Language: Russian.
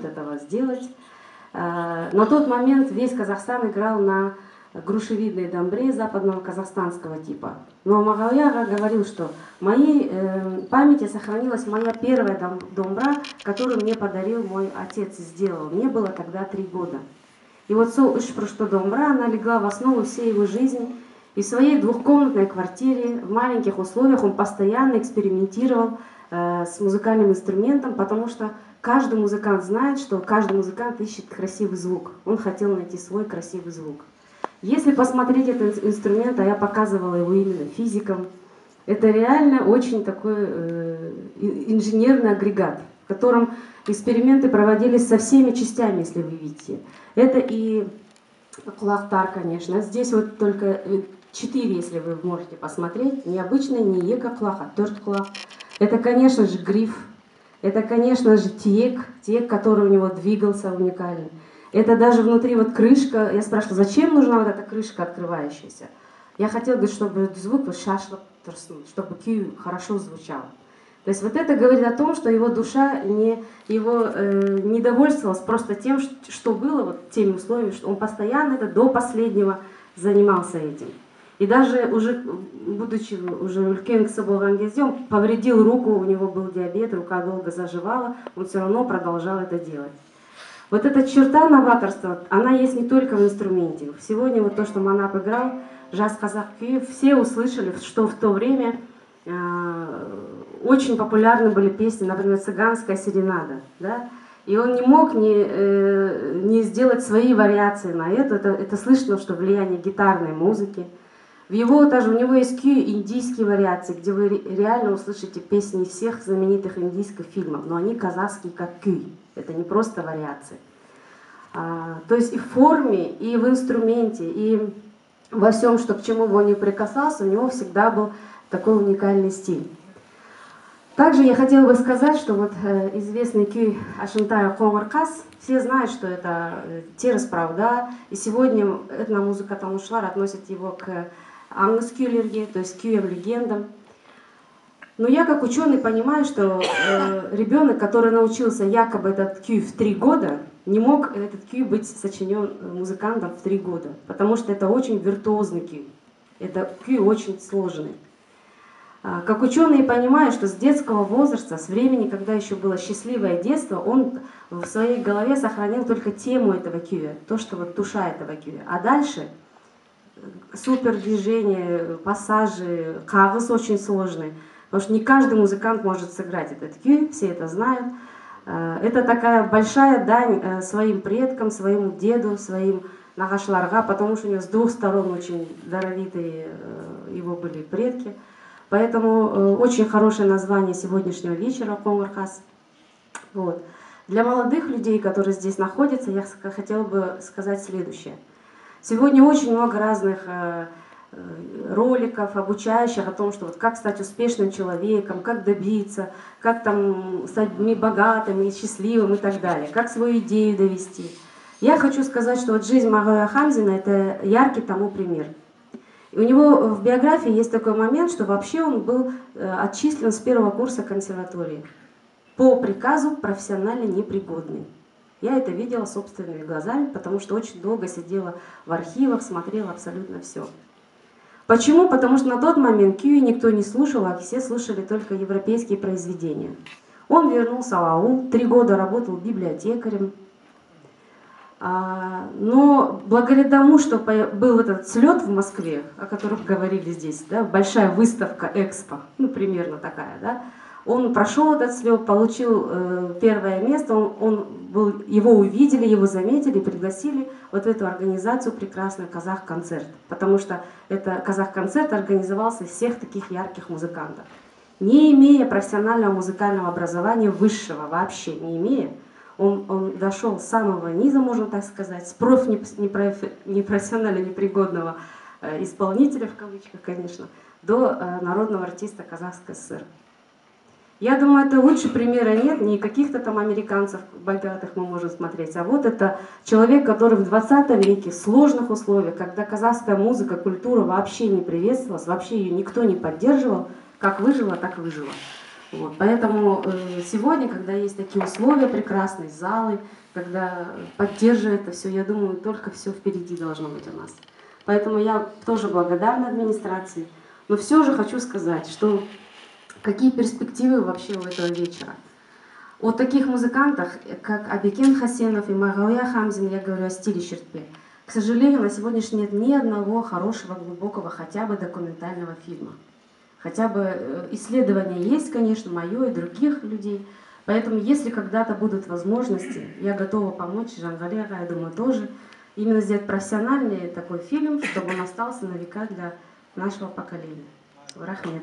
может этого сделать. На тот момент весь Казахстан играл на грушевидной домбре западного казахстанского типа. Но Мағауия говорил, что в моей памяти сохранилась моя первая домбра, которую мне подарил мой отец и сделал. Мне было тогда 3 года. И вот сол үш прушты домбра, она легла в основу всей его жизни. И в своей двухкомнатной квартире, в маленьких условиях, он постоянно экспериментировал с музыкальным инструментом, потому что каждый музыкант знает, что каждый музыкант ищет красивый звук. Он хотел найти свой красивый звук. Если посмотреть этот инструмент, а я показывала его именно физикам, это реально очень такой инженерный агрегат, в котором эксперименты проводились со всеми частями, если вы видите. Это и кулактар, конечно. Здесь вот только 4, если вы можете посмотреть. Не обычный, не ека кулак, а төрт кулак. Это, конечно же, гриф. Это, конечно же, тиек, который у него двигался уникальный. Это даже внутри вот крышка. Я спрашивала, зачем нужна вот эта крышка открывающаяся? Я хотела, говорит, чтобы звук вот шашлык, чтобы кью хорошо звучал. То есть вот это говорит о том, что его душа не довольствовалась просто тем, что было, вот теми условиями, что он постоянно до последнего занимался этим. И даже уже, будучи уже үлкен кісі болған кезде, он повредил руку, у него был диабет, рука долго заживала, он все равно продолжал это делать. Вот эта черта новаторства, она есть не только в инструменте. Сегодня вот то, что Манап играл, Жас Казах Күйі, все услышали, что в то время очень популярны были песни, например, «Цыганская серенада». Да? И он не мог не сделать свои вариации на это. Это слышно, что влияние гитарной музыки. У него есть кью индийские вариации, где вы реально услышите песни всех знаменитых индийских фильмов, но они казахские как кью. Это не просто вариации. То есть и в форме, и в инструменте, и во всем, что к чему бы он ни прикасался, у него всегда был такой уникальный стиль. Также я хотела бы сказать, что вот известный күй Ашынтай Қоңыр-қаз, все знают, что это теріс правда, и сегодня этномузыкатанушылар относят его к аңыз күйлерге, то есть кюям-легендам. Но я как ученый понимаю, что ребенок, который научился якобы этот кюй в 3 года, не мог этот кюй быть сочинен музыкантом в 3 года, потому что это очень виртуозный кюй, это кюй очень сложный. Как ученый понимаю, что с детского возраста, с времени, когда еще было счастливое детство, он в своей голове сохранил только тему этого кюя, то, что вот душа этого кюя. А дальше супер движения, пассажи, кагыз очень сложный, потому что не каждый музыкант может сыграть этот кюй, все это знают. Это такая большая дань своим предкам, своему деду, своим нағашыларға, потому что у него с 2 сторон очень даровитые его были предки. Поэтому очень хорошее название сегодняшнего вечера Қоңыр-қаз. Вот. Для молодых людей, которые здесь находятся, я хотела бы сказать следующее. Сегодня очень много разных роликов, обучающих о том, что вот как стать успешным человеком, как добиться, как там стать богатым и счастливым и так далее, как свою идею довести. Я хочу сказать, что вот жизнь Мағауия Хамзина – это яркий тому пример. И у него в биографии есть такой момент, что вообще он был отчислен с 1-го курса консерватории по приказу профессионально непригодный. Я это видела собственными глазами, потому что очень долго сидела в архивах, смотрела абсолютно все. Почему? Потому что на тот момент кюи никто не слушал, а все слушали только европейские произведения. Он вернулся в аул, 3 года работал библиотекарем. Но благодаря тому, что был этот слет в Москве, о котором говорили здесь, да, большая выставка Экспо, ну примерно такая, да, он прошел этот слет, получил 1-е место, его увидели, его заметили, пригласили вот в эту организацию прекрасную «Казах-концерт», потому что это «Казах-концерт» организовался из всех таких ярких музыкантов. Не имея профессионального музыкального образования высшего, вообще не имея, он дошел с самого низа, можно так сказать, с непрофессионально непригодного исполнителя, в кавычках, конечно, до народного артиста Казахской ССР. Я думаю, это лучше примера нет, не каких-то там американцев богатых мы можем смотреть, а вот это человек, который в 20 веке в сложных условиях, когда казахская музыка, культура вообще не приветствовалась, вообще ее никто не поддерживал, как выжила, так выжила. Вот. Поэтому сегодня, когда есть такие условия, прекрасные залы, когда поддерживает это все, я думаю, только все впереди должно быть у нас. Поэтому я тоже благодарна администрации. Но все же хочу сказать, что какие перспективы вообще у этого вечера. О таких музыкантах, как Абикен Хасенов и Магауя Хамзин, я говорю о стиле Чертпе. К сожалению, на сегодняшний день нет ни одного хорошего, глубокого, хотя бы документального фильма. Хотя бы исследования есть, конечно, мое и других людей. Поэтому, если когда-то будут возможности, я готова помочь, Жангалега, я думаю, тоже, именно сделать профессиональный такой фильм, чтобы он остался на века для нашего поколения. Рахмет.